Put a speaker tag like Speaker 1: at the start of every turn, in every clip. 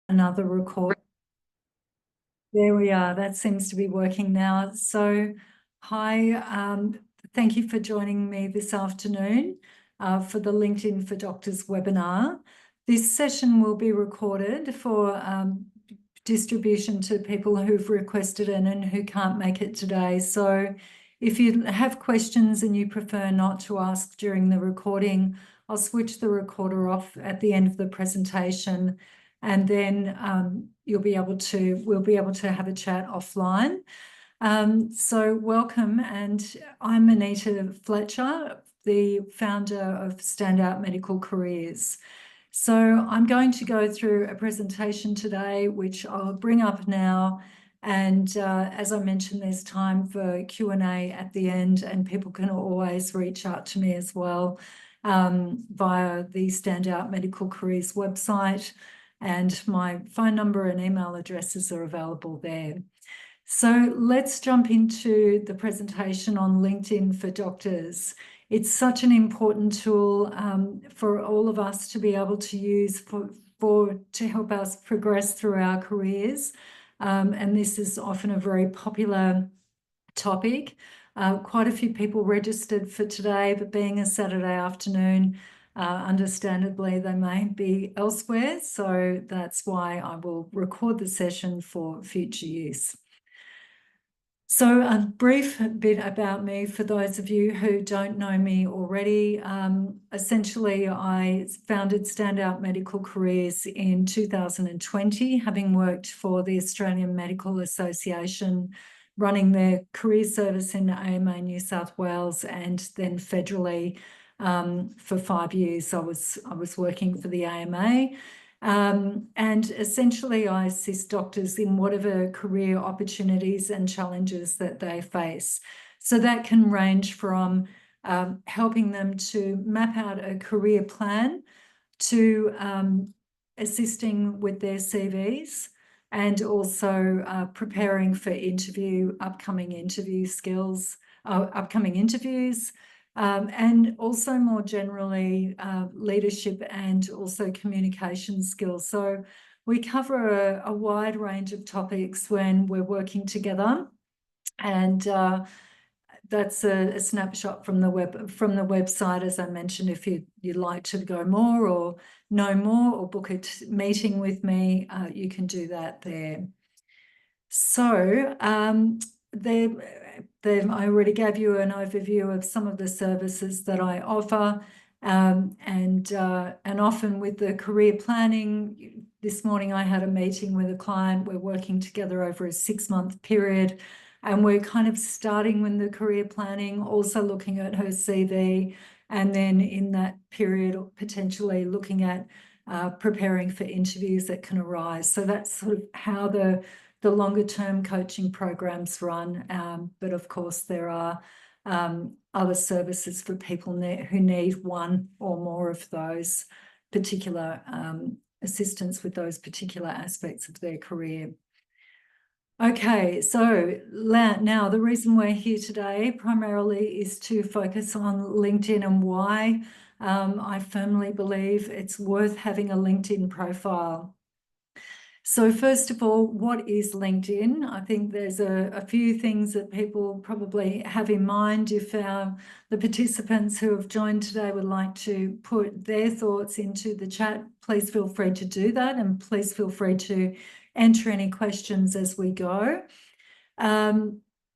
Speaker 1: Another record. There we are. That seems to be working now. So, hi, thank you for joining me this afternoon for the LinkedIn for Doctors webinar. This session will be recorded for distribution to people who've requested it and who can't make it today. So if you have questions and you prefer not to ask during the recording, I'll switch the recorder off at the end of the presentation, and then we'll be able to have a chat offline. So welcome, and I'm Anita Fletcher, the founder of Standout Medical Careers. So I'm going to go through a presentation today, which I'll bring up now. And as I mentioned, there's time for Q&A at the end, and people can always reach out to me as well via the Standout Medical Careers website, and my phone number and email addresses are available there. So let's jump into the presentation on LinkedIn for Doctors. It's such an important tool for all of us to be able to use to help us progress through our careers. And this is often a very popular topic. Quite a few people registered for today, but being a Saturday afternoon, understandably, they may be elsewhere. So that's why I will record the session for future use. So a brief bit about me for those of you who don't know me already. Essentially, I founded Standout Medical Careers in 2020, having worked for the Australian Medical Association, running their career service in AMA New South Wales, and then federally for 5 years. I was working for the AMA. And essentially, I assist doctors in whatever career opportunities and challenges that they face. So that can range from helping them to map out a career plan to assisting with their CVs, and also preparing for upcoming interviews, and also more generally leadership and also communication skills. So we cover a wide range of topics when we're working together, and that's a snapshot from the website. As I mentioned, if you'd like to go more or know more or book a meeting with me, you can do that there. So I already gave you an overview of some of the services that I offer, and often with the career planning. This morning I had a meeting with a client. We're working together over a 6-month period, and we're kind of starting with the career planning, also looking at her CV, and then in that period potentially looking at preparing for interviews that can arise. So that's sort of how the longer term coaching programs run. But of course, there are other services for people who need one or more of those particular assistance with those particular aspects of their career. Okay, so now the reason we're here today primarily is to focus on LinkedIn and why I firmly believe it's worth having a LinkedIn profile. So first of all, what is LinkedIn? I think there's a few things that people probably have in mind. If the participants who have joined today would like to put their thoughts into the chat, please feel free to do that, and please feel free to enter any questions as we go.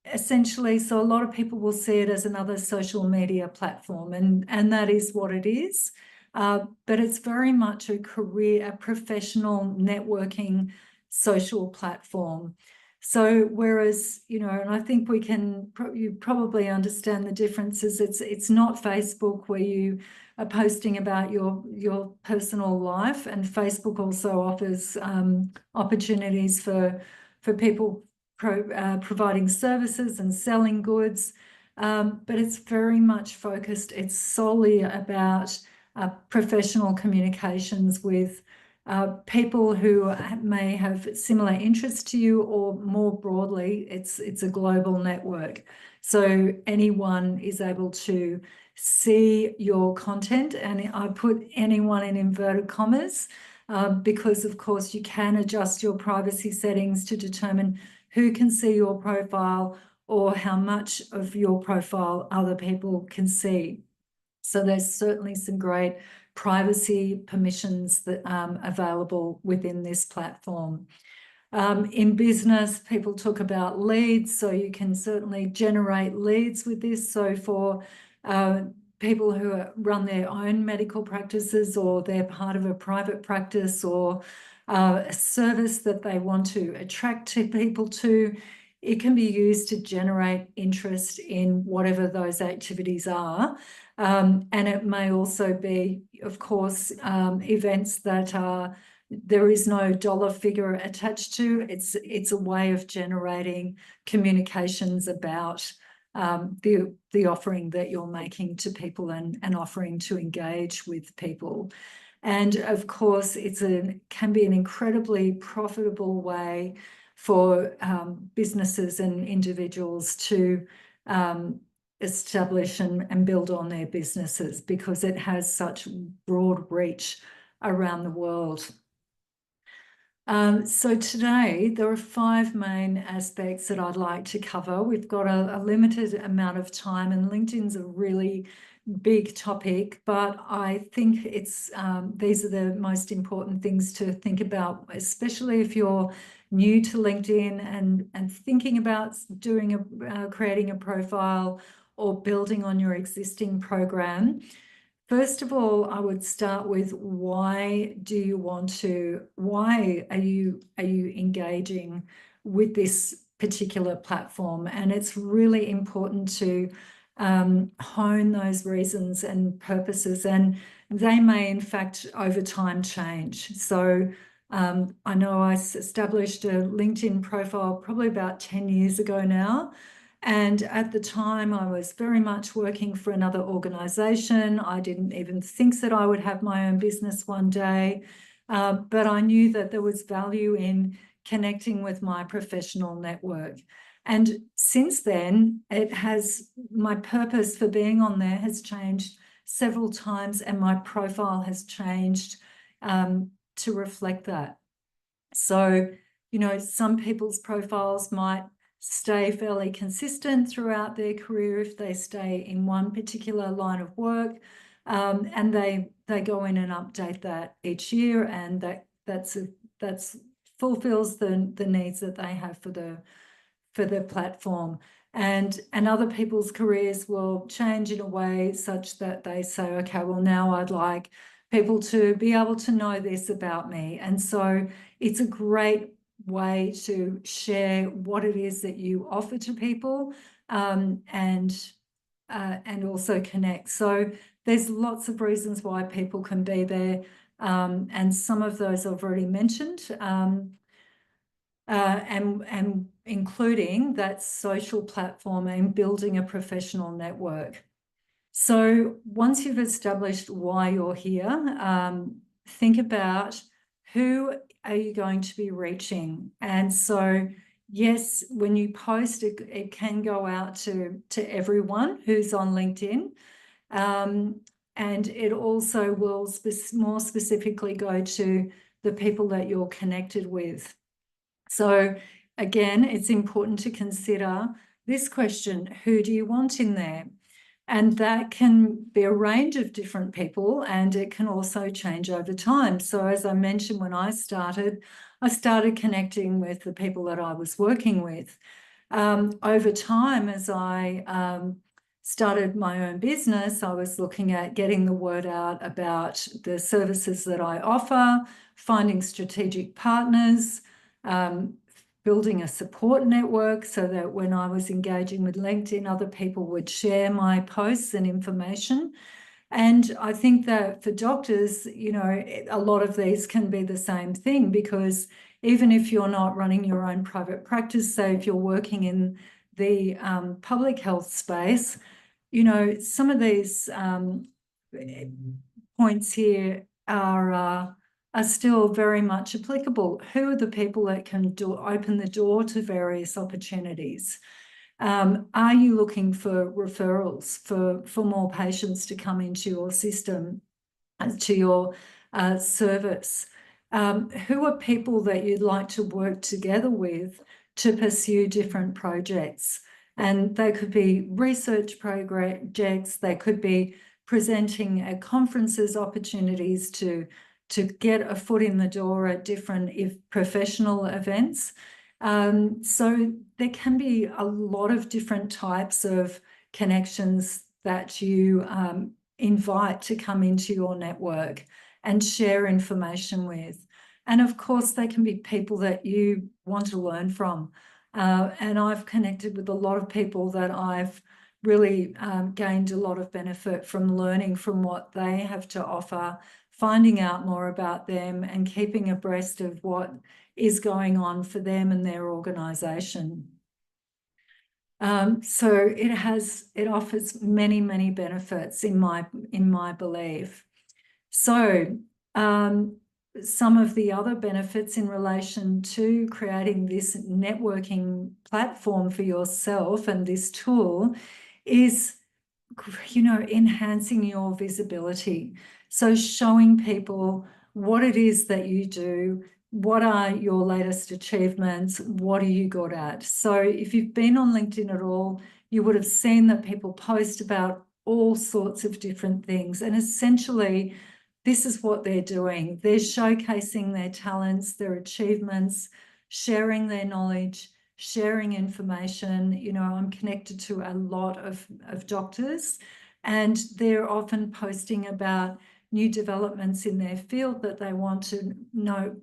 Speaker 1: Essentially, so a lot of people will see it as another social media platform, and that is what it is. But it's very much a professional networking social platform. So whereas, and I think you probably understand the differences. It's not Facebook where you are posting about your personal life, and Facebook also offers opportunities for people providing services and selling goods. But it's very much focused. It's solely about professional communications with people who may have similar interests to you, or more broadly, it's a global network. So anyone is able to see your content, and I put anyone in inverted commas because of course you can adjust your privacy settings to determine who can see your profile or how much of your profile other people can see. So there's certainly some great privacy permissions that available within this platform. In business, people talk about leads, so you can certainly generate leads with this. So for people who run their own medical practices, or they're part of a private practice, or a service that they want to attract people to, it can be used to generate interest in whatever those activities are. And it may also be, of course, events that there is no dollar figure attached to. It's a way of generating communications about the offering that you're making to people and offering to engage with people. And of course, can be an incredibly profitable way for businesses and individuals to establish and build on their businesses, because it has such broad reach around the world. So today there are 5 main aspects that I'd like to cover. We've got a limited amount of time, and LinkedIn's a really big topic, but I think these are the most important things to think about, especially if you're new to LinkedIn and thinking about creating a profile or building on your existing program. First of all, I would start with why are you engaging with this particular platform? And it's really important to hone those reasons and purposes, and they may in fact over time change. So I know I established a LinkedIn profile probably about 10 years ago now. And at the time, I was very much working for another organisation. I didn't even think that I would have my own business one day, but I knew that there was value in connecting with my professional network. And since then, my purpose for being on there has changed several times, and my profile has changed to reflect that. So, some people's profiles might stay fairly consistent throughout their career if they stay in one particular line of work, and they go in and update that each year, and that fulfills the needs that they have for the platform. And other people's careers will change in a way such that they say, okay, well, now I'd like people to be able to know this about me. And so it's a great way to share what it is that you offer to people, and also connect. So there's lots of reasons why people can be there, and some of those I've already mentioned, and including that social platform and building a professional network. So once you've established why you're here, think about who are you going to be reaching. And so, yes, when you post, it can go out to everyone who's on LinkedIn. And it also will more specifically go to the people that you're connected with. So again, it's important to consider this question: who do you want in there? And that can be a range of different people, and it can also change over time. So as I mentioned, when I started connecting with the people that I was working with. Over time, as I started my own business, I was looking at getting the word out about the services that I offer, finding strategic partners, building a support network so that when I was engaging with LinkedIn, other people would share my posts and information. And I think that for doctors, a lot of these can be the same thing, because even if you're not running your own private practice, say if you're working in the public health space, some of these points here are still very much applicable. Who are the people that can open the door to various opportunities? Are you looking for referrals for more patients to come into your system, to your service? who are people that you'd like to work together with to pursue different projects. And they could be research projects, they could be presenting at conferences, opportunities to get a foot in the door at different professional events. So there can be a lot of different types of connections that you invite to come into your network and share information with. And of course, they can be people that you want to learn from. And I've connected with a lot of people that I've really gained a lot of benefit from learning from what they have to offer, finding out more about them and keeping abreast of what is going on for them and their organisation. So it offers many, many benefits in my belief. So some of the other benefits in relation to creating this networking platform for yourself and this tool is, enhancing your visibility. So showing people what it is that you do, what are your latest achievements, what are you good at? So if you've been on LinkedIn at all, you would have seen that people post about all sorts of different things. And essentially, this is what they're doing. They're showcasing their talents, their achievements, sharing their knowledge, sharing information. I'm connected to a lot of doctors, and they're often posting about new developments in their field that they want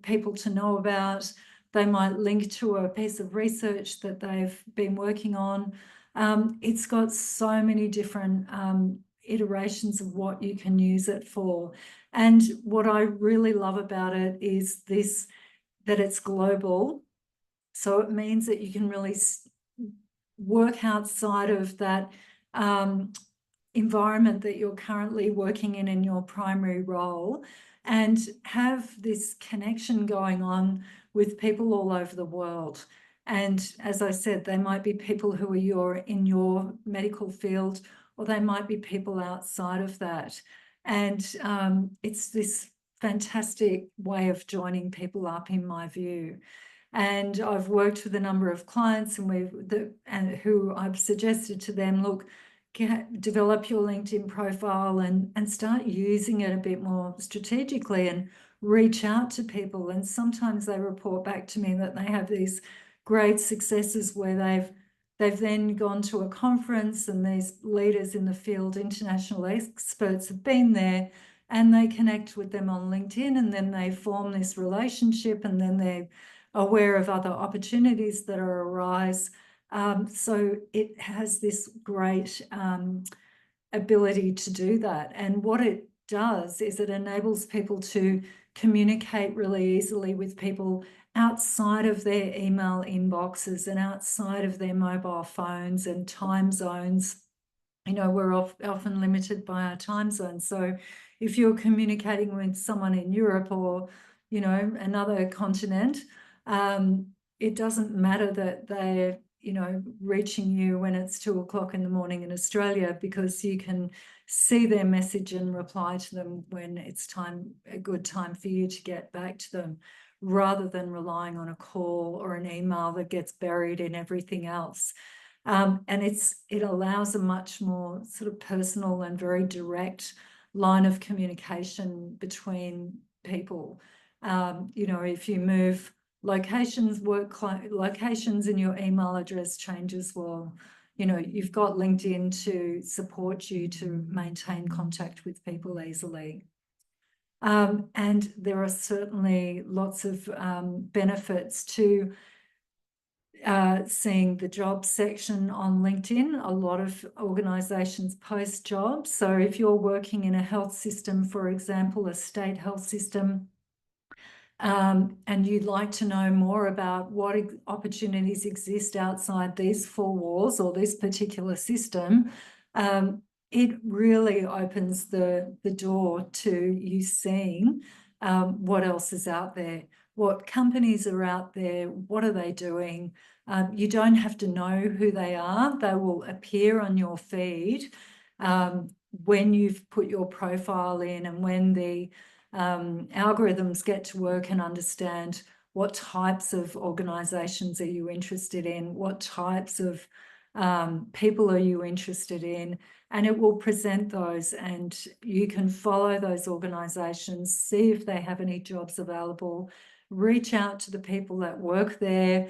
Speaker 1: people to know about. They might link to a piece of research that they've been working on. It's got so many different iterations of what you can use it for. And what I really love about it is that it's global. So it means that you can really work outside of that environment that you're currently working in your primary role, and have this connection going on with people all over the world. And as I said, they might be people who are in your medical field, or they might be people outside of that. And it's this fantastic way of joining people up, in my view. And I've worked with a number of clients and who I've suggested to them, look, develop your LinkedIn profile and start using it a bit more strategically and reach out to people. And sometimes they report back to me that they have these great successes where they've then gone to a conference, and these leaders in the field, international experts, have been there, and they connect with them on LinkedIn, and then they form this relationship, and then they're aware of other opportunities that arise. So it has this great ability to do that. And what it does is it enables people to communicate really easily with people outside of their email inboxes and outside of their mobile phones and time zones. We're often limited by our time zone. So if you're communicating with someone in Europe or, another continent, it doesn't matter that they're, reaching you when it's 2 o'clock in the morning in Australia, because you can see their message and reply to them when it's a good time for you to get back to them, rather than relying on a call or an email that gets buried in everything else. And it allows a much more sort of personal and very direct line of communication between people. If you move locations, locations, and your email address changes, well, you've got LinkedIn to support you to maintain contact with people easily. And there are certainly lots of benefits to seeing the jobs section on LinkedIn. A lot of organisations post jobs. So if you're working in a health system, for example, a state health system, and you'd like to know more about what opportunities exist outside these four walls or this particular system, it really opens the door to you seeing what else is out there, what companies are out there, what are they doing. You don't have to know who they are. They will appear on your feed when you've put your profile in, and when the algorithms get to work and understand what types of organisations are you interested in, what types of people are you interested in, and it will present those, and you can follow those organisations, see if they have any jobs available, reach out to the people that work there,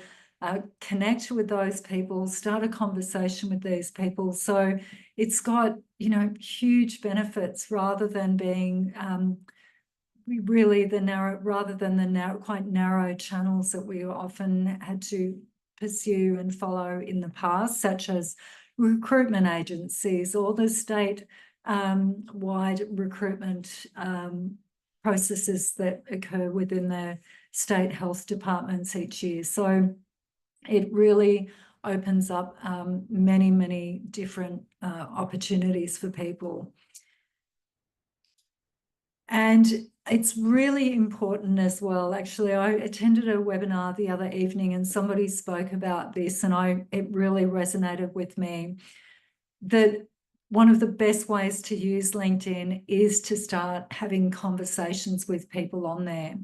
Speaker 1: connect with those people, start a conversation with these people. So it's got, you know, huge benefits rather than being really quite narrow channels that we often had to pursue and follow in the past, such as recruitment agencies or the state wide recruitment processes that occur within the state health departments each year. So it really opens up many, many different opportunities for people. And it's really important as well. Actually, I attended a webinar the other evening and somebody spoke about this, and it really resonated with me, that one of the best ways to use LinkedIn is to start having conversations with people on there.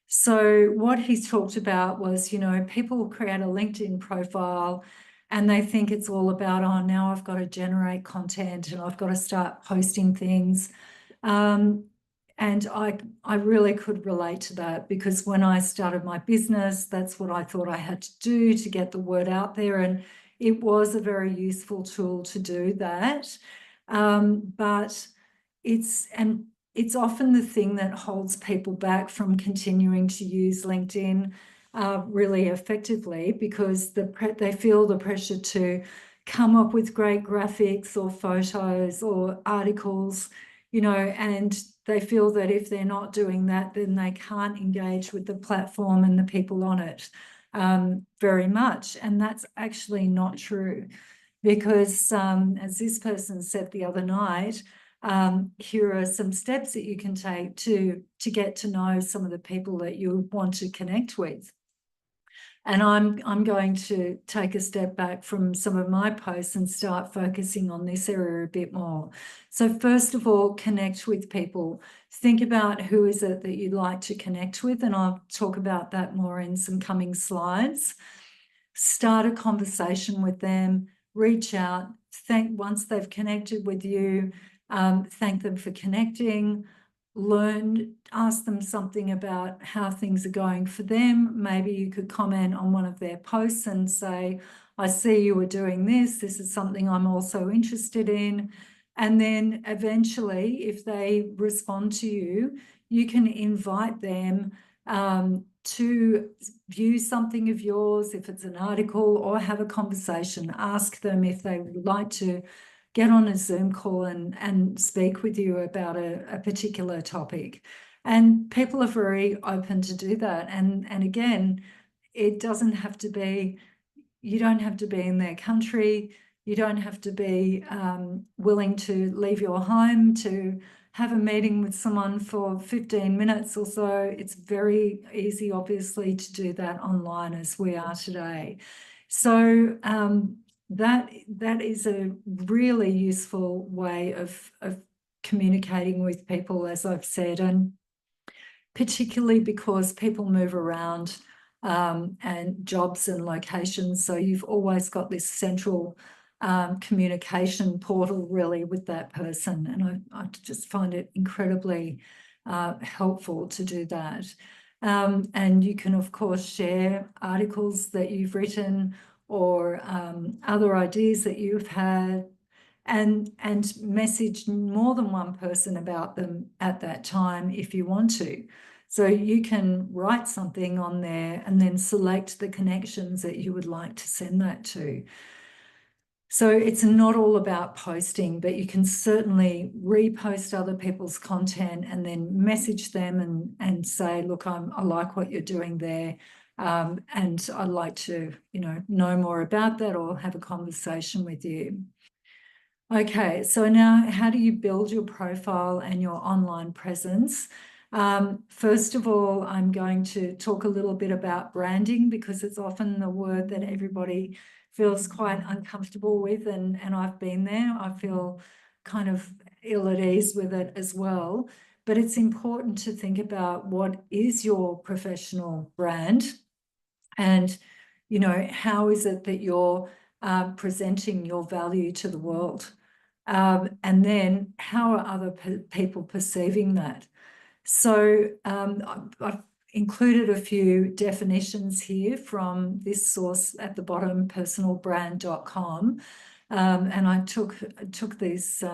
Speaker 1: So what he's talked about was, you know, people create a LinkedIn profile and they think it's all about, oh, now I've got to generate content and I've got to start posting things. And I really could relate to that, because when I started my business, that's what I thought I had to do to get the word out there. And it was a very useful tool to do that. But it's often the thing that holds people back from continuing to use LinkedIn really effectively, because they feel the pressure to come up with great graphics or photos or articles, you know, and they feel that if they're not doing that, then they can't engage with the platform and the people on it very much. And that's actually not true, because as this person said the other night, here are some steps that you can take to get to know some of the people that you want to connect with. And I'm going to take a step back from some of my posts and start focusing on this area a bit more. So first of all, connect with people. Think about who is it that you'd like to connect with, and I'll talk about that more in some coming slides. Start a conversation with them, reach out, once they've connected with you, thank them for connecting, ask them something about how things are going for them. Maybe you could comment on one of their posts and say, I see you were doing this. This is something I'm also interested in. And then eventually, if they respond to you, you can invite them to view something of yours, if it's an article, or have a conversation. Ask them if they would like to get on a Zoom call and speak with you about a particular topic. And people are very open to do that. And again, it doesn't have to be, you don't have to be in their country. You don't have to be willing to leave your home to have a meeting with someone for 15 minutes or so. It's very easy, obviously, to do that online as we are today. So that is a really useful way of communicating with people, as I've said, and particularly because people move around and jobs and locations. So you've always got this central communication portal really with that person. And I just find it incredibly helpful to do that. And you can, of course, share articles that you've written or other ideas that you've had, and message more than one person about them at that time if you want to. So you can write something on there and then select the connections that you would like to send that to. So it's not all about posting, but you can certainly repost other people's content and then message them and say, look, I like what you're doing there. And I'd like to, know more about that or have a conversation with you. Okay, so now how do you build your profile and your online presence? First of all, I'm going to talk a little bit about branding, because it's often the word that everybody feels quite uncomfortable with, and I've been there. I feel kind of ill at ease with it as well. but it's important to think about what is your professional brand, and, you know, how is it that you're presenting your value to the world? And then how are other people perceiving that? So I've included a few definitions here from this source at the bottom, personalbrand.com. And I took these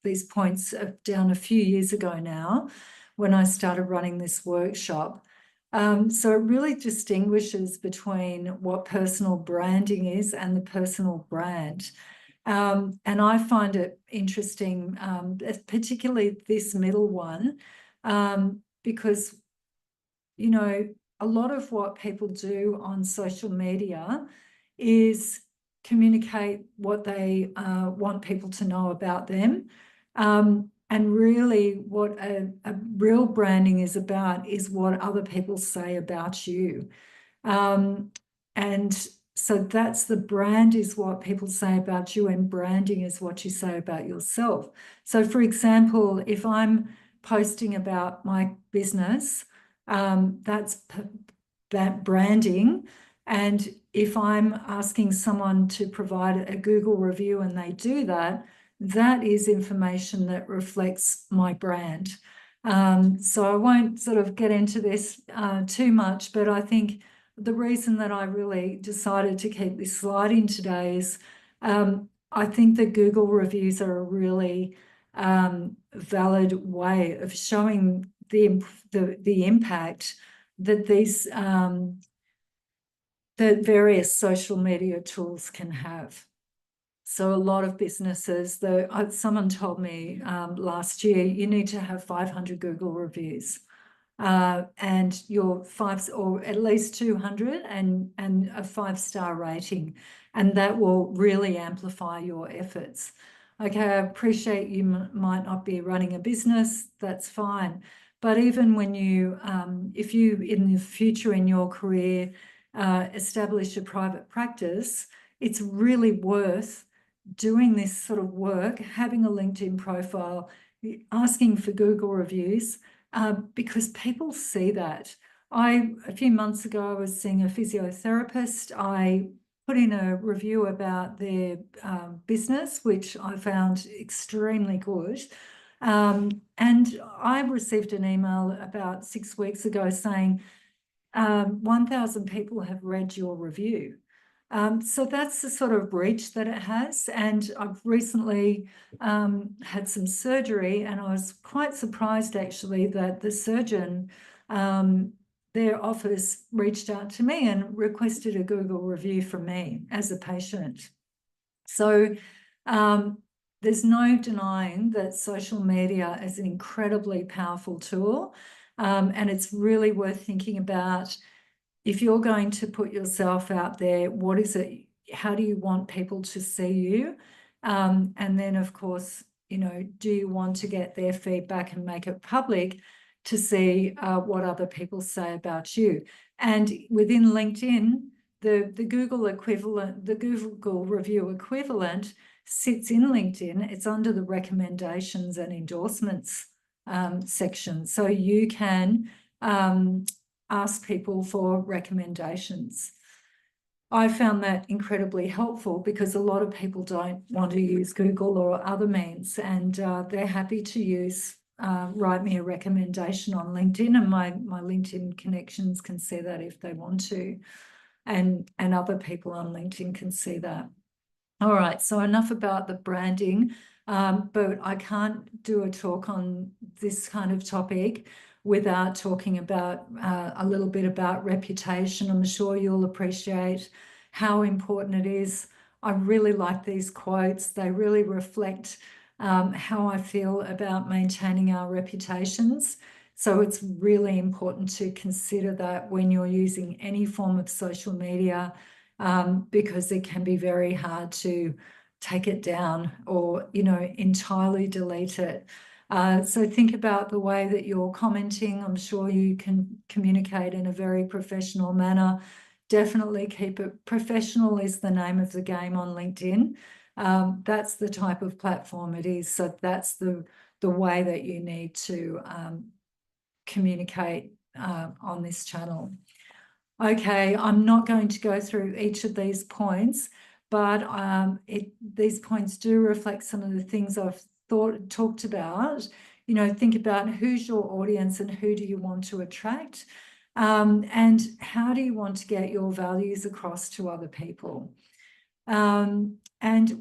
Speaker 1: these points down a few years ago now when I started running this workshop. So it really distinguishes between what personal branding is and the personal brand. And I find it interesting, particularly this middle one, because, you know, a lot of what people do on social media is communicate what they want people to know about them. And really what a real branding is about is what other people say about you. And so that's the brand, is what people say about you, and branding is what you say about yourself. So for example, if I'm posting about my business, that's branding. And if I'm asking someone to provide a Google review and they do that, that is information that reflects my brand. So I won't sort of get into this too much, but I think the reason that I really decided to keep this slide in today is I think that Google reviews are a really valid way of showing the impact that these that various social media tools can have. So a lot of businesses, though, someone told me last year, you need to have 500 Google reviews. And your or at least 200 and a 5-star rating, and that will really amplify your efforts. Okay, I appreciate you might not be running a business, that's fine. But even when you, if you in the future in your career establish a private practice, it's really worth doing this sort of work, having a LinkedIn profile, asking for Google reviews, because people see that. A few months ago, I was seeing a physiotherapist. I put in a review about their business, which I found extremely good. And I received an email about 6 weeks ago saying, 1,000 people have read your review. So that's the sort of reach that it has. And I've recently had some surgery, and I was quite surprised actually that the surgeon, their office reached out to me and requested a Google review from me as a patient. So there's no denying that social media is an incredibly powerful tool. And it's really worth thinking about, if you're going to put yourself out there, what is it? How do you want people to see you? And then, of course, you know, do you want to get their feedback and make it public to see what other people say about you? And within LinkedIn, the Google equivalent, the Google review equivalent sits in LinkedIn. It's under the recommendations and endorsements section. So you can ask people for recommendations. I found that incredibly helpful because a lot of people don't want to use Google or other means, and they're happy to use, write me a recommendation on LinkedIn, and my LinkedIn connections can see that if they want to, and other people on LinkedIn can see that. All right, so enough about the branding, but I can't do a talk on this kind of topic without talking about a little bit about reputation. I'm sure you'll appreciate how important it is. I really like these quotes. They really reflect how I feel about maintaining our reputations. So it's really important to consider that when you're using any form of social media, because it can be very hard to take it down or, you know, entirely delete it. So think about the way that you're commenting. I'm sure you can communicate in a very professional manner. Definitely keep it professional is the name of the game on LinkedIn. That's the type of platform it is. So that's the the way that you need to communicate on this channel. Okay, I'm not going to go through each of these points, but these points do reflect some of the things I've talked about. You know, think about who's your audience and who do you want to attract, and how do you want to get your values across to other people. And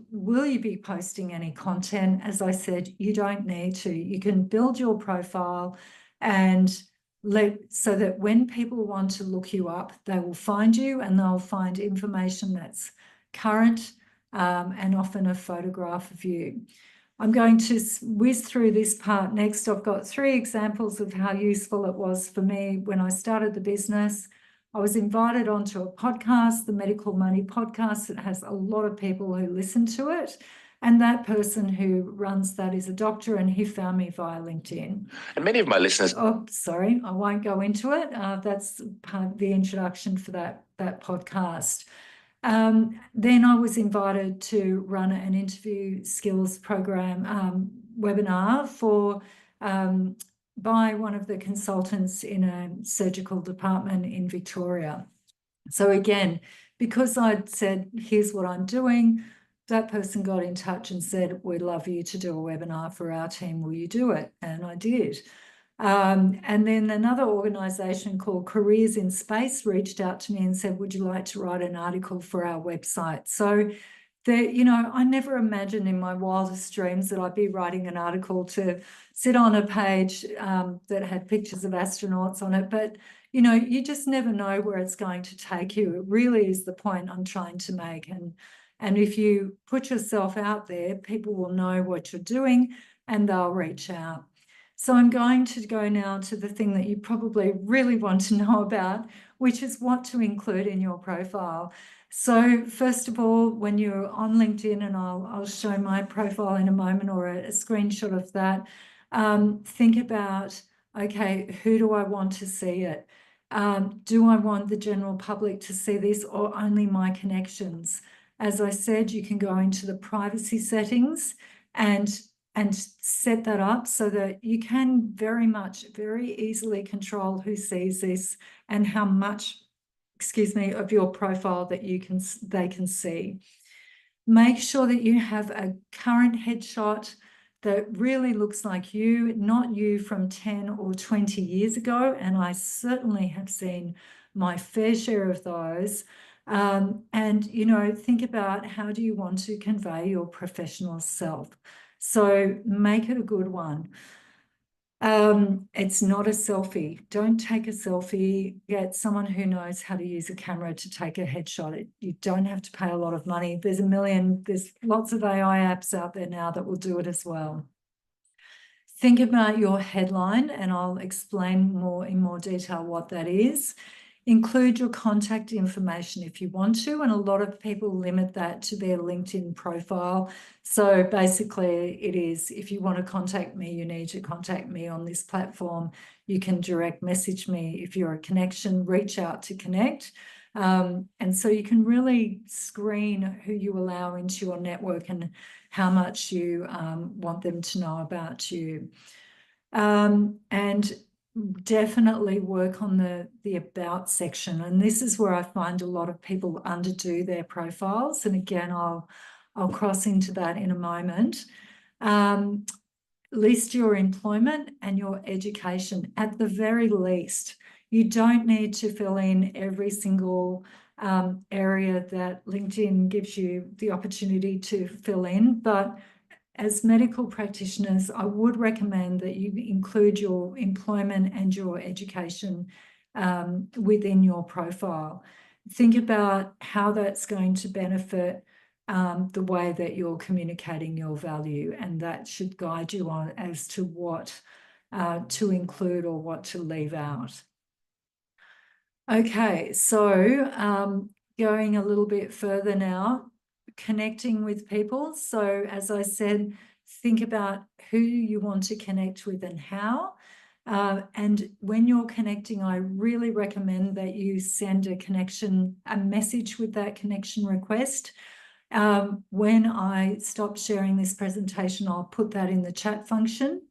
Speaker 1: will you be posting any content? As I said, you don't need to. You can build your profile and so that when people want to look you up, they will find you and they'll find information that's current, and often a photograph of you. I'm going to whiz through this part next. I've got 3 examples of how useful it was for me when I started the business. I was invited onto a podcast, the Medical Money Podcast. It has a lot of people who listen to it. And that person who runs that is a doctor, and he found me via LinkedIn.
Speaker 2: And many of my listeners...
Speaker 1: Oh, sorry, I won't go into it. That's part of the introduction for that podcast. Then I was invited to run an interview skills program webinar by one of the consultants in a surgical department in Victoria. So again, because I'd said, here's what I'm doing, that person got in touch and said, we'd love you to do a webinar for our team. Will you do it? And I did. And then another organisation called Careers in Space reached out to me and said, would you like to write an article for our website? So, you know, I never imagined in my wildest dreams that I'd be writing an article to sit on a page that had pictures of astronauts on it. But, you know, you just never know where it's going to take you. It really is the point I'm trying to make. And if you put yourself out there, people will know what you're doing and they'll reach out. So I'm going to go now to the thing that you probably really want to know about, which is what to include in your profile. So first of all, when you're on LinkedIn, and I'll show my profile in a moment, or a screenshot of that, think about, okay, who do I want to see it? Do I want the general public to see this, or only my connections? As I said, you can go into the privacy settings and set that up so that you can very easily control who sees this and how much, of your profile that they can see. Make sure that you have a current headshot that really looks like you, not you from 10 or 20 years ago. And I certainly have seen my fair share of those. And, you know, think about, how do you want to convey your professional self? So make it a good one. It's not a selfie. Don't take a selfie. Get someone who knows how to use a camera to take a headshot. You don't have to pay a lot of money. There's lots of AI apps out there now that will do it as well. Think about your headline, and I'll explain in more detail what that is. Include your contact information if you want to, and a lot of people limit that to their LinkedIn profile. So basically it is, if you want to contact me, you need to contact me on this platform. You can direct message me. If you're a connection, reach out to connect. And so you can really screen who you allow into your network and how much you want them to know about you. And definitely work on the about section. And this is where I find a lot of people underdo their profiles. And again, I'll cross into that in a moment. List your employment and your education at the very least. You don't need to fill in every single area that LinkedIn gives you the opportunity to fill in, but as medical practitioners, I would recommend that you include your employment and your education within your profile. Think about how that's going to benefit the way that you're communicating your value, and that should guide you on as to what to include or what to leave out. Okay, so going a little bit further now, connecting with people. So as I said, think about who you want to connect with and how. And when you're connecting, I really recommend that you send a message with that connection request. When I stop sharing this presentation, I'll put that in the chat function.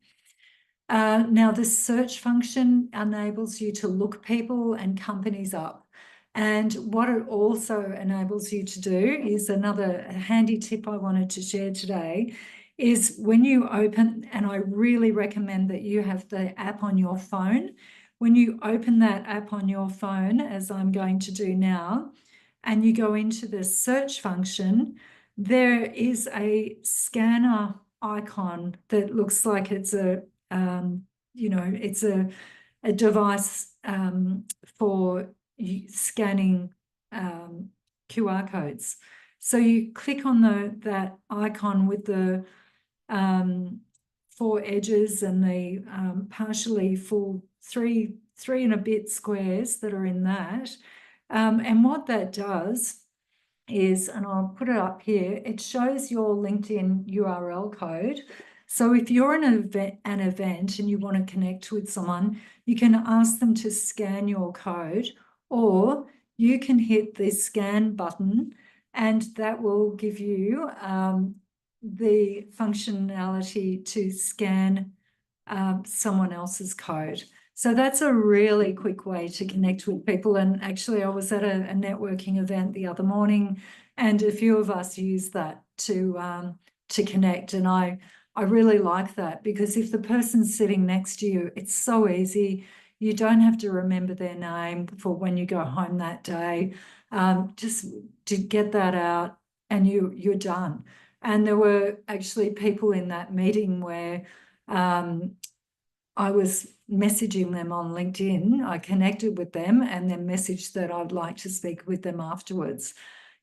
Speaker 1: Now, the search function enables you to look people and companies up. And what it also enables you to do is another handy tip I wanted to share today is when you open, and I really recommend that you have the app on your phone. When you open that app on your phone, as I'm going to do now, and you go into the search function, there is a scanner icon that looks like it's it's a device for scanning QR codes. So you click on that icon with the 4 edges and the partially full three and a bit squares that are in that. And what that does is, and I'll put it up here, it shows your LinkedIn URL code. So if you're in an event and you want to connect with someone, you can ask them to scan your code, or you can hit the scan button and that will give you the functionality to scan someone else's code. So that's a really quick way to connect with people. And actually, I was at a networking event the other morning, and a few of us used that to connect. And I really like that, because if the person's sitting next to you, it's so easy. You don't have to remember their name for when you go home that day. Just to get that out, and you're done. And there were actually people in that meeting where I was messaging them on LinkedIn. I connected with them and then messaged that I'd like to speak with them afterwards.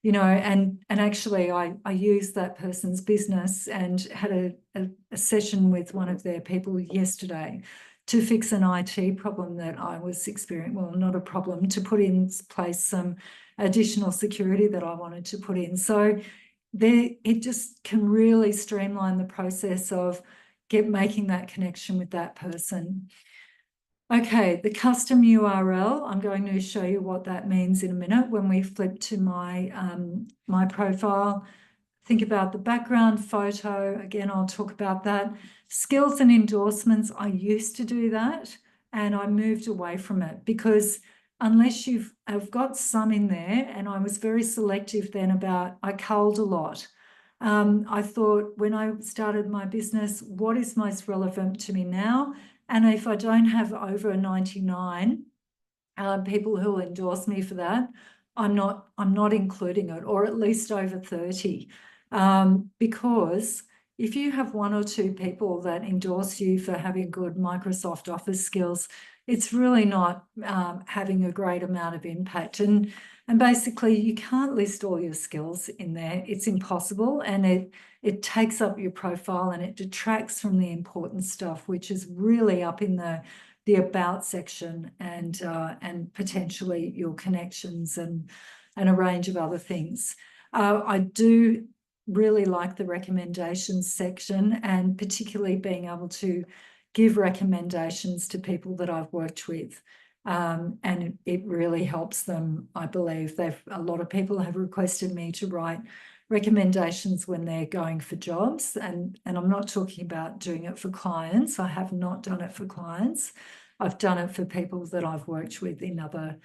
Speaker 1: And actually I used that person's business and had a session with one of their people yesterday to fix an IT problem that I was experiencing. Well, not a problem, to put in place some additional security that I wanted to put in. So it just can really streamline the process of making that connection with that person. Okay, the custom URL, I'm going to show you what that means in a minute when we flip to my, my profile. Think about the background photo. Again, I'll talk about that. Skills and endorsements, I used to do that and I moved away from it, because unless I've got some in there, and I was very selective then about, I culled a lot. I thought when I started my business, what is most relevant to me now? And if I don't have over 99 people who will endorse me for that, I'm not including it, or at least over 30. Because if you have 1 or 2 people that endorse you for having good Microsoft Office skills, it's really not having a great amount of impact. And basically, you can't list all your skills in there. It's impossible, and it takes up your profile and it detracts from the important stuff, which is really up in the about section, and potentially your connections and a range of other things. I do really like the recommendations section, and particularly being able to give recommendations to people that I've worked with. And it really helps them, I believe. A lot of people have requested me to write recommendations when they're going for jobs, and I'm not talking about doing it for clients. I have not done it for clients. I've done it for people that I've worked with in other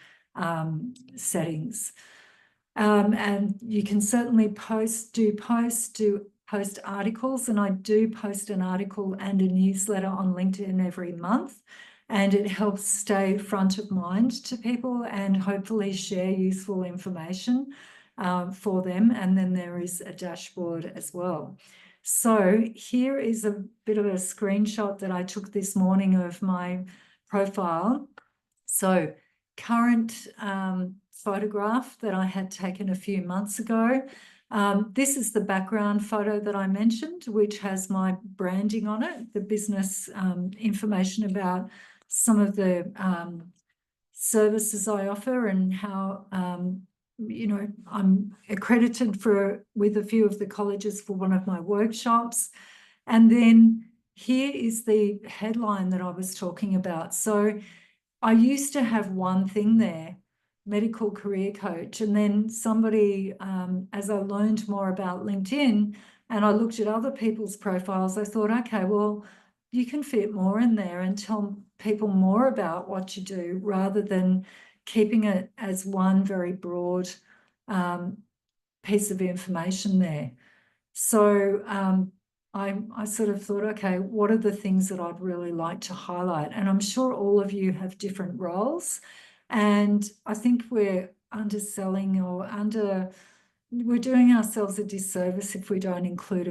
Speaker 1: settings. And you can certainly post articles, and I do post an article and a newsletter on LinkedIn every month, and it helps stay front of mind to people and hopefully share useful information for them. And then there is a dashboard as well. So here is a bit of a screenshot that I took this morning of my profile. So current photograph that I had taken a few months ago. This is the background photo that I mentioned, which has my branding on it, the business information about some of the services I offer, and how I'm accredited with a few of the colleges for one of my workshops. And then here is the headline that I was talking about. So I used to have one thing there, medical career coach, and then somebody, as I learned more about LinkedIn and I looked at other people's profiles, I thought, okay, well, you can fit more in there and tell people more about what you do rather than keeping it as one very broad piece of information there. So I sort of thought, okay, what are the things that I'd really like to highlight? And I'm sure all of you have different roles. And I think we're underselling or we're doing ourselves a disservice if we don't include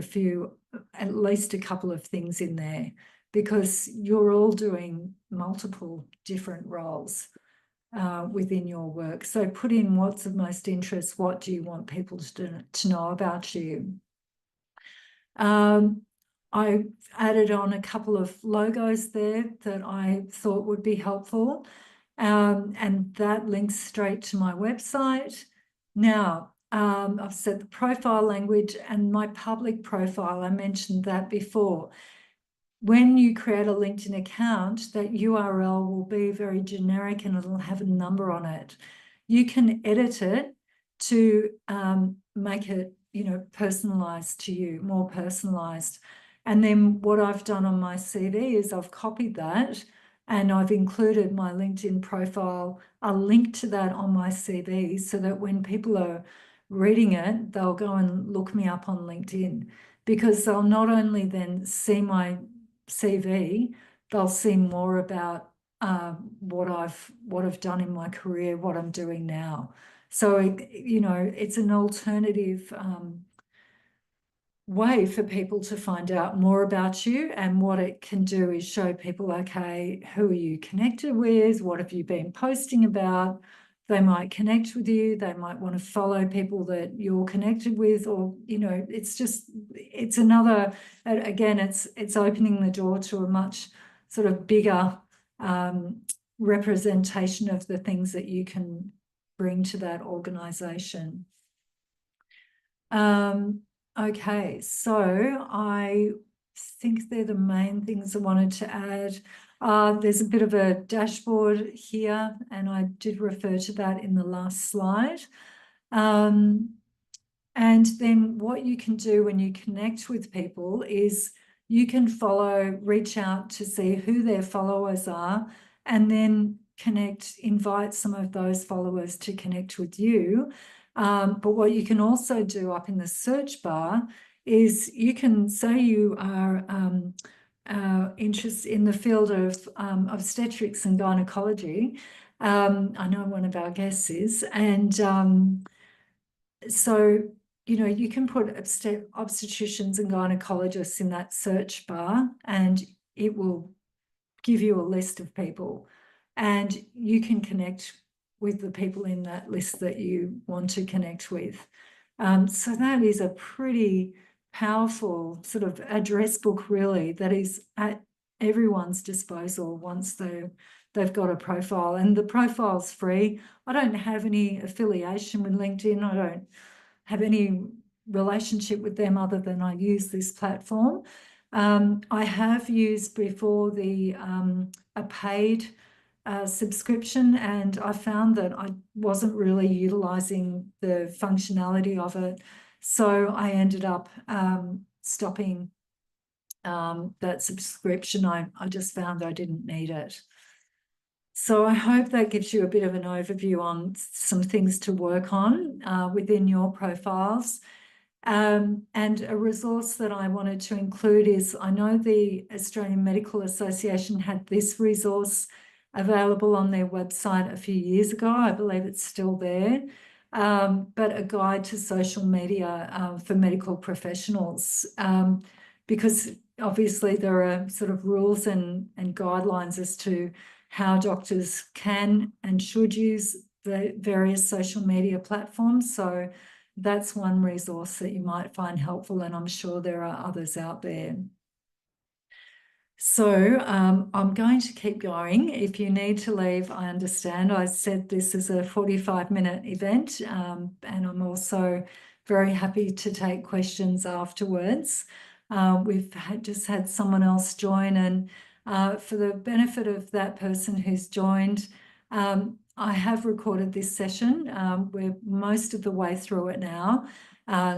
Speaker 1: at least a couple of things in there, because you're all doing multiple different roles within your work. So put in what's of most interest, what do you want people to know about you? I added on a couple of logos there that I thought would be helpful, and that links straight to my website. Now, I've set the profile language and my public profile. I mentioned that before. When you create a LinkedIn account, that URL will be very generic and it'll have a number on it. You can edit it to make it, personalized to you, more personalized. And then what I've done on my CV is I've copied that and I've included my LinkedIn profile, a link to that on my CV, so that when people are reading it, they'll go and look me up on LinkedIn, because they'll not only then see my CV, they'll see more about what I've done in my career, what I'm doing now. So, it's an alternative way for people to find out more about you. And what it can do is show people, okay, who are you connected with? What have you been posting about? They might connect with you. They might want to follow people that you're connected with, or, it's another, again, it's opening the door to a much sort of bigger representation of the things that you can bring to that organisation. Okay, so I think they're the main things I wanted to add. There's a bit of a dashboard here, and I did refer to that in the last slide. And then what you can do when you connect with people is you can reach out to see who their followers are, and then invite some of those followers to connect with you. But what you can also do up in the search bar is you can say you are interested in the field of obstetrics and gynecology. I know one of our guests is, and so you can put obstetricians and gynecologists in that search bar, and it will give you a list of people, and you can connect with the people in that list that you want to connect with. So that is a pretty powerful sort of address book, really, that is at everyone's disposal once they've got a profile. And the profile's free. I don't have any affiliation with LinkedIn. I don't have any relationship with them other than I use this platform. I have used before a paid subscription, and I found that I wasn't really utilizing the functionality of it. So I ended up stopping that subscription. I just found I didn't need it. So I hope that gives you a bit of an overview on some things to work on within your profiles. And a resource that I wanted to include is, I know the Australian Medical Association had this resource available on their website a few years ago. I believe it's still there, but a guide to social media for medical professionals, because obviously there are sort of rules and guidelines as to how doctors can and should use the various social media platforms. So that's one resource that you might find helpful, and I'm sure there are others out there. So I'm going to keep going. If you need to leave, I understand. I said this is a 45-minute event, and I'm also very happy to take questions afterwards. We've just had someone else join, and for the benefit of that person who's joined, I have recorded this session. We're most of the way through it now,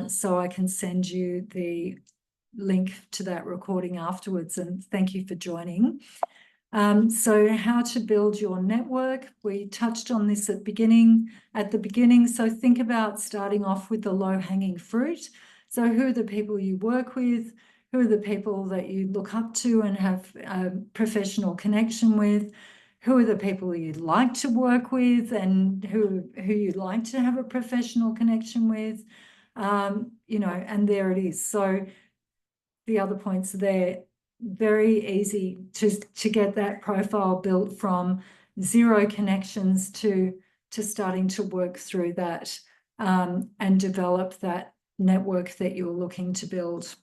Speaker 1: so I can send you the link to that recording afterwards, and thank you for joining. So how to build your network. We touched on this at the beginning. So think about starting off with the low-hanging fruit. So who are the people you work with? Who are the people that you look up to and have a professional connection with? Who are the people you'd like to work with and who you'd like to have a professional connection with? You know, and there it is. So the other points there, very easy to get that profile built from 0 connections to starting to work through that and develop that network that you're looking to build.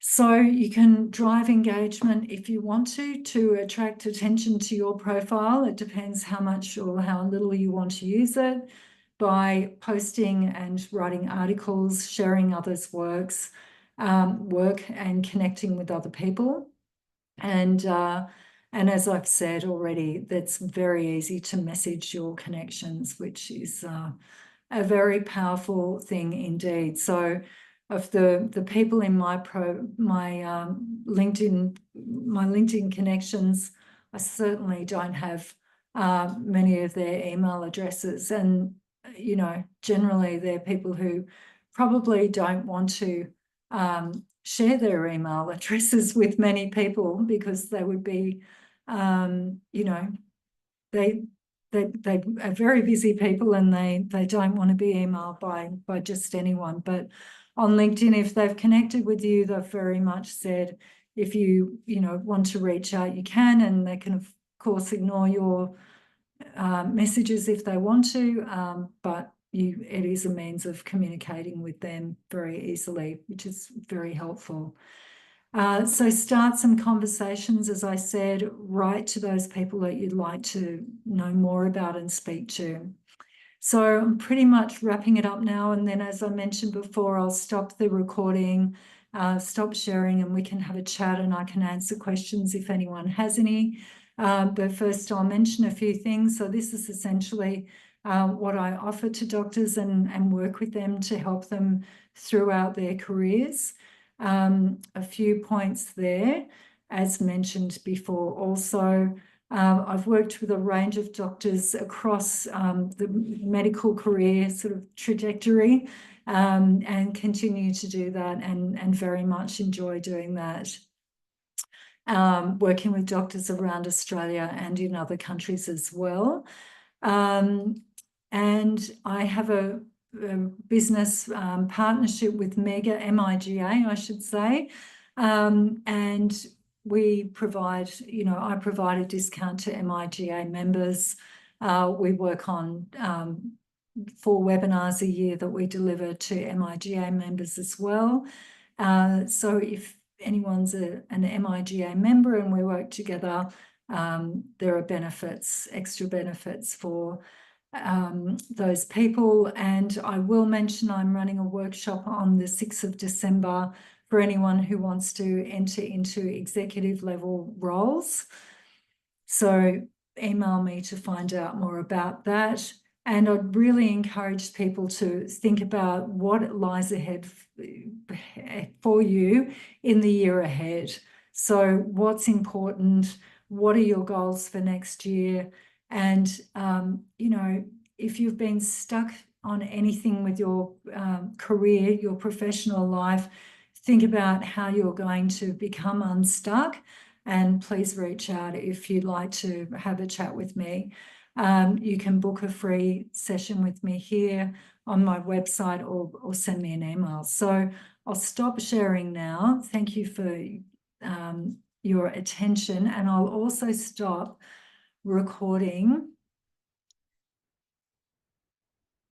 Speaker 1: So you can drive engagement if you want to attract attention to your profile. It depends how much or how little you want to use it, by posting and writing articles, sharing others' work and connecting with other people. And as I've said already, that's very easy to message your connections, which is a very powerful thing indeed. So of the people in my LinkedIn connections, I certainly don't have many of their email addresses, and you know, generally they're people who probably don't want to share their email addresses with many people because they would be, you know, they are very busy people and they don't want to be emailed by just anyone. But on LinkedIn, if they've connected with you, they've very much said, if you want to reach out, you can, and they can of course ignore your messages if they want to, but it is a means of communicating with them very easily, which is very helpful. So start some conversations, as I said, write to those people that you'd like to know more about and speak to. So I'm pretty much wrapping it up now, and then as I mentioned before, I'll stop the recording, stop sharing, and we can have a chat and I can answer questions if anyone has any. But first I'll mention a few things. So this is essentially what I offer to doctors and work with them to help them throughout their careers. A few points there, as mentioned before. Also, I've worked with a range of doctors across the medical career sort of trajectory and continue to do that and very much enjoy doing that. Working with doctors around Australia and in other countries as well. And I have a business partnership with Mega, MIGA, I should say. And we provide, I provide a discount to MIGA members. We work on 4 webinars a year that we deliver to MIGA members as well. So if anyone's an MIGA member and we work together, there are benefits, extra benefits for those people. And I will mention I'm running a workshop on the 6th of December for anyone who wants to enter into executive level roles. So email me to find out more about that. And I'd really encourage people to think about what lies ahead for you in the year ahead. So what's important? What are your goals for next year? And, if you've been stuck on anything with your career, your professional life, think about how you're going to become unstuck, and please reach out if you'd like to have a chat with me. You can book a free session with me here on my website or send me an email. So I'll stop sharing now. Thank you for your attention, and I'll also stop recording